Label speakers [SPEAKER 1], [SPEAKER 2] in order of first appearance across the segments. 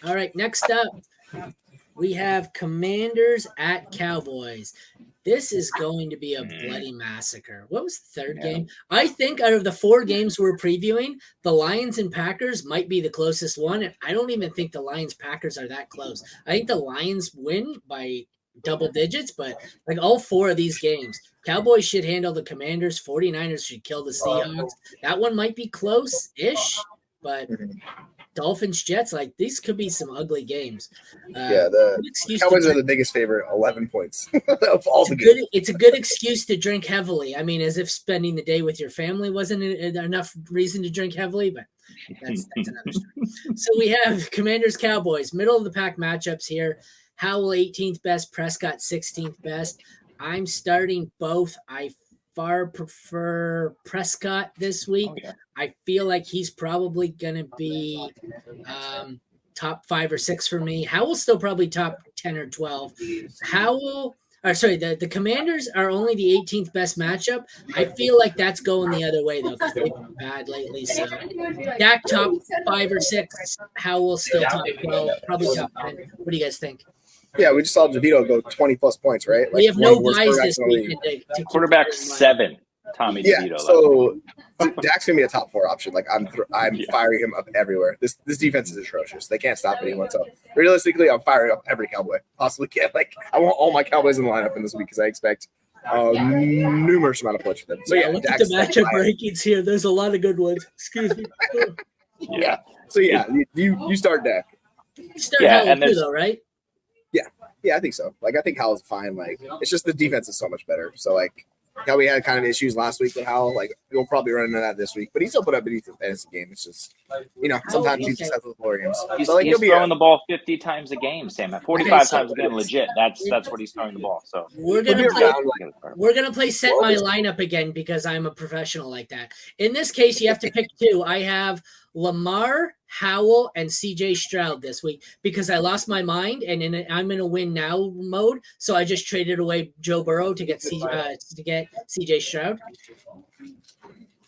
[SPEAKER 1] All right, next up, we have Commanders at Cowboys. This is going to be a bloody massacre. What was the third game? I think out of the 4 games we're previewing, the Lions and Packers might be the closest one. And I don't even think the Lions Packers are that close. I think the Lions win by double digits, but like all 4 of these games, Cowboys should handle the Commanders, 49ers should kill the Seahawks. That one might be close-ish, but Dolphins, Jets, like these could be some ugly games.
[SPEAKER 2] The Cowboys are the biggest favorite, 11 points of all the
[SPEAKER 1] games. It's a good excuse to drink heavily. I mean, as if spending the day with your family wasn't enough reason to drink heavily, but that's another story. So we have Commanders, Cowboys, middle of the pack matchups here. Howell 18th best, Prescott 16th best. I'm starting both. I far prefer Prescott this week. Oh, yeah. I feel like he's probably going to be top 5 or 6 for me. Howell's still probably top 10 or 12. The Commanders are only the 18th best matchup. I feel like that's going the other way, though, because they've been bad lately. So Dak top 5 or 6, Howell still top 12, probably top 10. What do you guys think?
[SPEAKER 2] Yeah, we just saw DeVito go 20-plus points, right?
[SPEAKER 1] We have no buys this weekend.
[SPEAKER 3] Quarterback 7, Tommy DeVito.
[SPEAKER 2] Yeah, so Dak's gonna be a top 4 option. Like I'm firing him up everywhere. This defense is atrocious. They can't stop anyone. So realistically, I'm firing up every Cowboy possibly can. Like I want all my Cowboys in the lineup in this week because I expect numerous amount of points for them. So
[SPEAKER 1] yeah, look at the matchup rankings here. There's a lot of good ones. Excuse me.
[SPEAKER 2] Yeah. So yeah, you start Dak.
[SPEAKER 1] You start Howell too, though, right?
[SPEAKER 2] Yeah, I think so. Like, I think Howell's fine. Like, it's just the defense is so much better. So, like, how we had kind of issues last week with Howell. Like, we'll probably run into that this week. But he still put up a decent fantasy game. It's just, sometimes he just has those lower games.
[SPEAKER 3] He's throwing the ball 50 times a game, Sam. 45 times a game, legit. That's what he's throwing the ball. So
[SPEAKER 1] we're gonna play set my lineup again because I'm a professional like that. In this case, you have to pick 2. I have Lamar, Howell, and CJ Stroud this week because I lost my mind and I'm in a win now mode. So I just traded away Joe Burrow to get CJ Stroud.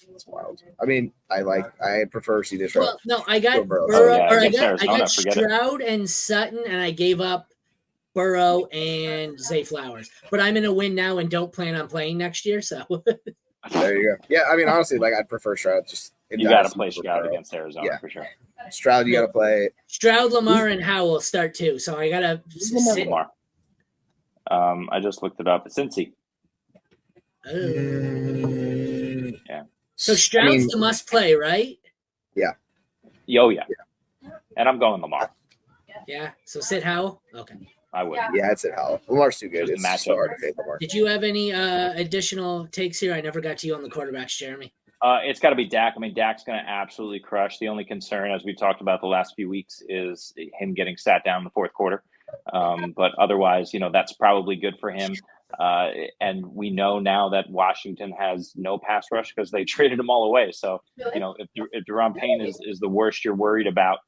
[SPEAKER 2] That's wild. I mean, I prefer CJ Stroud.
[SPEAKER 1] Well, no, I got Burrow, I got Stroud and Sutton, and I gave up Burrow and Zay Flowers. But I'm in a win now and don't plan on playing next year. So
[SPEAKER 2] there you go. Yeah, I mean, honestly, like I'd prefer Stroud. Just
[SPEAKER 3] you got to play Stroud against Arizona for sure.
[SPEAKER 2] Stroud, you got to play.
[SPEAKER 1] Stroud, Lamar, and Howell start too. So I got to
[SPEAKER 3] Lamar. I just looked it up. It's Cincy.
[SPEAKER 1] Yeah. So Stroud's the must play, right?
[SPEAKER 2] Yeah.
[SPEAKER 3] Oh, yeah. And I'm going Lamar.
[SPEAKER 1] Yeah. So sit Howell? Okay.
[SPEAKER 3] I would.
[SPEAKER 2] Yeah, I'd sit Howell. Lamar's too good. It's so hard to fade Lamar.
[SPEAKER 1] Did you have any additional takes here? I never got to you on the quarterbacks, Jeremy.
[SPEAKER 3] It's got to be Dak. I mean, Dak's going to absolutely crush. The only concern, as we talked about the last few weeks, is him getting sat down in the fourth quarter. But otherwise, that's probably good for him. And we know now that Washington has no pass rush because they traded them all away. So, if Deron Payne is the worst you're worried about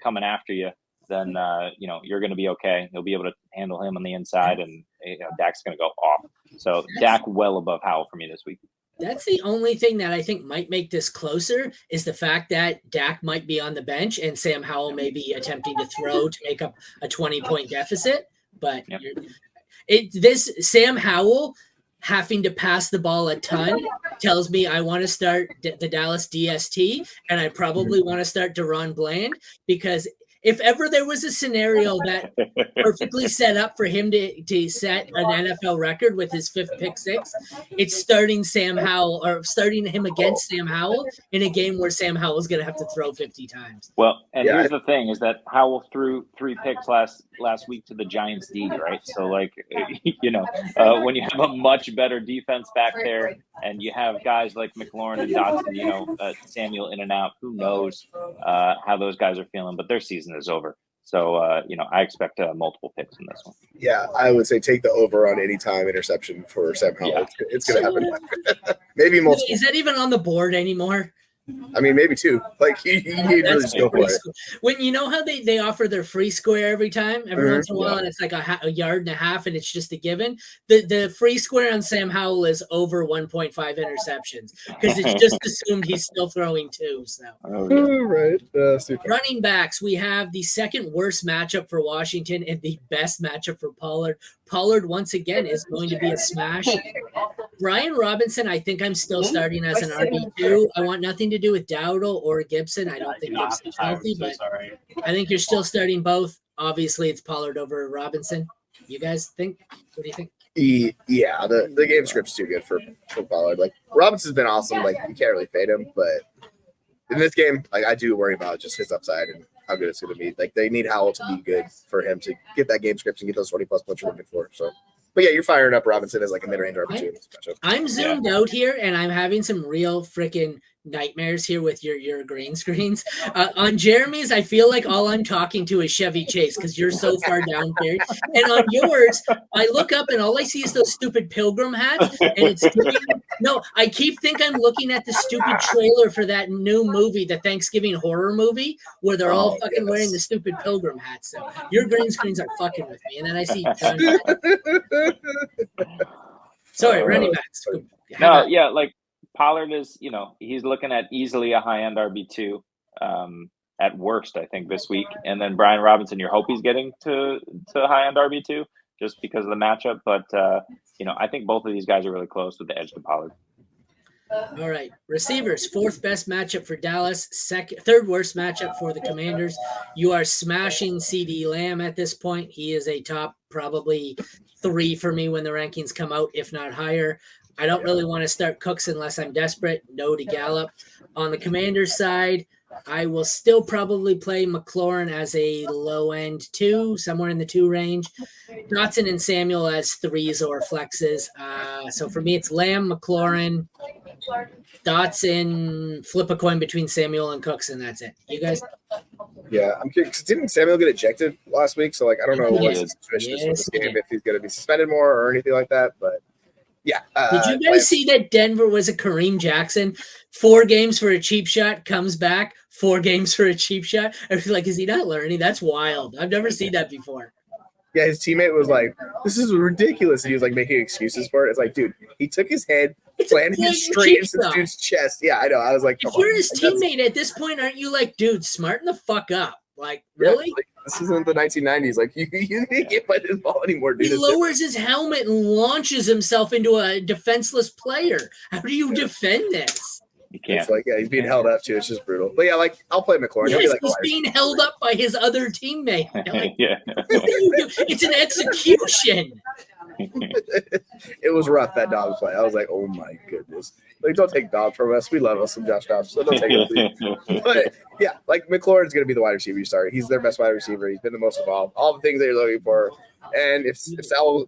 [SPEAKER 3] coming after you, then, you're going to be okay. You'll be able to handle him on the inside, and Dak's going to go off. So Dak well above Howell for me this week.
[SPEAKER 1] That's the only thing that I think might make this closer is the fact that Dak might be on the bench and Sam Howell may be attempting to throw to make up a 20-point deficit. But this Sam Howell having to pass the ball a ton tells me I want to start the Dallas DST, and I probably want to start Deron Bland because if ever there was a scenario that perfectly set up for him to set an NFL record with his 5th pick 6, it's starting Sam Howell or starting him against Sam Howell in a game where Sam Howell is going to have to throw 50 times.
[SPEAKER 3] Well, and here's the thing is that Howell threw 3 picks last week to the Giants D, right? So like, when you have a much better defense back there and you have guys like McLaurin and Dotson, Samuel in and out, who knows how those guys are feeling, but their season is over. So, I expect multiple picks in this one.
[SPEAKER 2] Yeah, I would say take the over on anytime interception for Sam Howell. Yeah. It's going to happen. Maybe multiple.
[SPEAKER 1] Is that even on the board anymore?
[SPEAKER 2] I mean, maybe 2. Like you really just go for it.
[SPEAKER 1] When you know how they offer their free square every once in a while, and it's like a yard and a half, and it's just a given. The free square on Sam Howell is over 1.5 interceptions because it's just assumed he's still throwing 2. So
[SPEAKER 2] right, super.
[SPEAKER 1] Running backs, we have the second worst matchup for Washington and the best matchup for Pollard. Pollard once again is going to be a smash. Brian Robinson, I think I'm still starting as an RB2. I want nothing to do with Dowdle or Gibson. I don't think Gibson's healthy, but I think you're still starting both. Obviously, it's Pollard over Robinson. You guys think? What do you think?
[SPEAKER 2] Yeah, the game script's too good for Pollard. Like Robinson's been awesome. Like you can't really fade him, but in this game, like I do worry about just his upside and how good it's going to be. Like they need Howell to be good for him to get that game script and get those 20+ points you're looking for. So. But yeah, you're firing up Robinson as like a mid-range RB2.
[SPEAKER 1] I'm zoomed out here, and I'm having some real freaking nightmares here with your green screens. On Jeremy's, I feel like all I'm talking to is Chevy Chase because you're so far down there. And on yours, I look up and all I see is those stupid pilgrim hats. And it's no, I keep thinking I'm looking at the stupid trailer for that new movie, the Thanksgiving horror movie, where they're all fucking wearing the stupid pilgrim hats. So your green screens are fucking with me. And then I see sorry, running backs.
[SPEAKER 3] No, yeah, like Pollard is, he's looking at easily a high-end RB2 at worst, I think, this week. And then Brian Robinson, you hope he's getting to high-end RB2 just because of the matchup. But, I think both of these guys are really close with the edge to Pollard.
[SPEAKER 1] All right. Receivers, 4th best matchup for Dallas, 3rd worst matchup for the Commanders. You are smashing CD Lamb at this point. He is a top probably 3 for me when the rankings come out, if not higher. I don't really want to start Cooks unless I'm desperate. No to Gallup. On the Commanders side, I will still probably play McLaurin as a low-end 2, somewhere in the 2 range. Dotson and Samuel as 3s or flexes. So for me, it's Lamb, McLaurin, Dotson, flip a coin between Samuel and Cooks, and that's it. You guys?
[SPEAKER 2] Yeah, I'm curious. Didn't Samuel get ejected last week? So, I don't know what the situation is for this game, if he's going to be suspended more or anything like that, but yeah.
[SPEAKER 1] Did you guys see that Denver was a Kareem Jackson? 4 games for a cheap shot, comes back, 4 games for a cheap shot. I was like, is he not learning? That's wild. I've never seen that before.
[SPEAKER 2] Yeah, his teammate was like, this is ridiculous. And he was making excuses for it. It's like, dude, he took his head, planted it straight into the dude's chest. Yeah, I know. I was like,
[SPEAKER 1] if you're his teammate at this point, aren't you like, dude, smarten the fuck up? Like, really?
[SPEAKER 2] Yeah, this isn't the 1990s. Like, you can't play this ball anymore, dude.
[SPEAKER 1] He lowers his helmet and launches himself into a defenseless player. How do you defend this?
[SPEAKER 3] You can't.
[SPEAKER 2] It's he's being held up too. It's just brutal. But yeah, I'll play McLaurin.
[SPEAKER 1] Yes, he's being held up by his other teammate.
[SPEAKER 3] Yeah.
[SPEAKER 1] It's an execution.
[SPEAKER 2] It was rough, that dog play. I was like, oh my goodness. Don't take dog from us. We love us some Josh Dobbs, so don't take it. But yeah, McLaurin's going to be the wide receiver you start. He's their best wide receiver. He's been the most involved. All the things that you're looking for. And if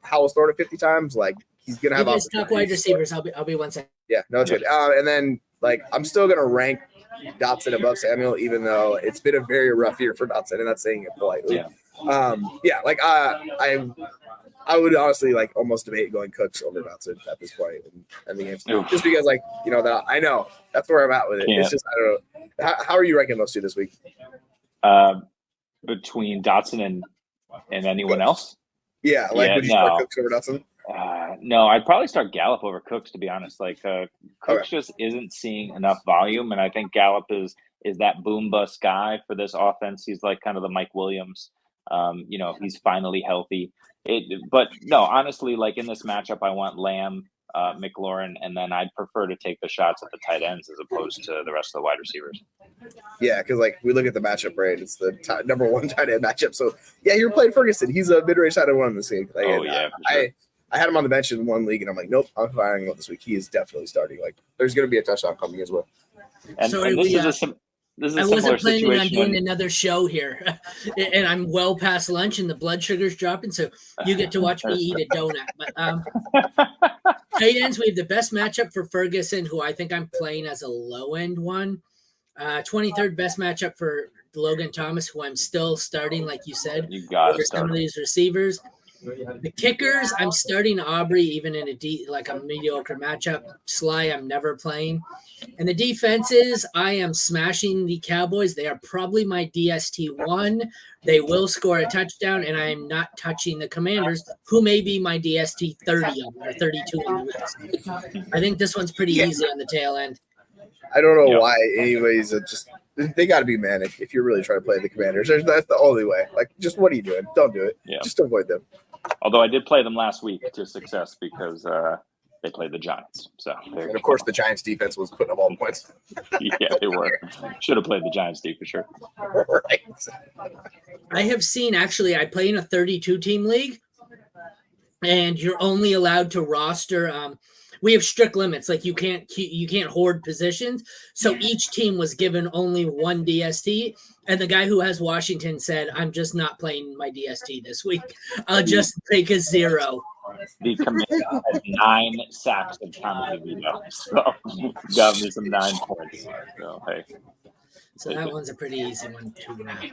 [SPEAKER 2] Howell's thrown it 50 times, he's going to have
[SPEAKER 1] top wide receivers. I'll be 1 second.
[SPEAKER 2] Yeah, no, it's good. And then I'm still going to rank Dotson above Samuel, even though it's been a very rough year for Dotson, and that's saying it politely. Yeah. I would honestly almost debate going Cooks over Dotson at this point in the game, just because that I know that's where I'm at with it. Yeah. It's just I don't know. How are you ranking those 2 this week?
[SPEAKER 3] Between Dotson and anyone else?
[SPEAKER 2] Yeah, would you start Cooks over Dotson?
[SPEAKER 3] No, I'd probably start Gallup over Cooks, to be honest. Cooks just isn't seeing enough volume, and I think Gallup is that boom bust guy for this offense. He's kind of the Mike Williams. He's finally healthy. But no, honestly, in this matchup, I want Lamb, McLaurin, and then I'd prefer to take the shots at the tight ends as opposed to the rest of the wide receivers.
[SPEAKER 2] Yeah, because we look at the matchup, right? It's the number 1 tight end matchup. So yeah, you're playing Ferguson. He's a mid-range tight end 1 in this league. I had him on the bench in 1 league, and I'm like, nope, I'm firing him this week. He is definitely starting. There's going to be a touchdown coming as well.
[SPEAKER 3] And this is a
[SPEAKER 1] I wasn't planning on doing another show here, and I'm well past lunch, and the blood sugar's dropping, so you get to watch me eat a donut. But tight ends, we have the best matchup for Ferguson, who I think I'm playing as a low-end one. 23rd best matchup for Logan Thomas, who I'm still starting, like you said,
[SPEAKER 3] you got
[SPEAKER 1] over some of these receivers. The kickers, I'm starting Aubrey even in a mediocre matchup. Sly, I'm never playing. And the defenses, I am smashing the Cowboys. They are probably my DST1. They will score a touchdown, and I am not touching the Commanders, who may be my DST 30 or 32 in the week. I think this one's pretty easy on the tail end.
[SPEAKER 2] I don't know why anyways. They got to be manic if you're really trying to play the Commanders. That's the only way. Like, just what are you doing? Don't do it. Yeah. Just avoid them.
[SPEAKER 3] Although I did play them last week to success because they played the Giants. So
[SPEAKER 2] and of course, the Giants defense was putting up all the points.
[SPEAKER 3] Yeah, they were. Should have played the Giants D for sure.
[SPEAKER 2] Right.
[SPEAKER 1] I have seen I play in a 32 team league, and you're only allowed to roster. We have strict limits, like you can't hoard positions. So each team was given only one DST, and the guy who has Washington said, "I'm just not playing my DST this week. I'll just take a 0."
[SPEAKER 3] The Commander had 9 sacks and counted me up, so got me some 9 points. So hey,
[SPEAKER 1] so that one's a pretty easy one to wrap.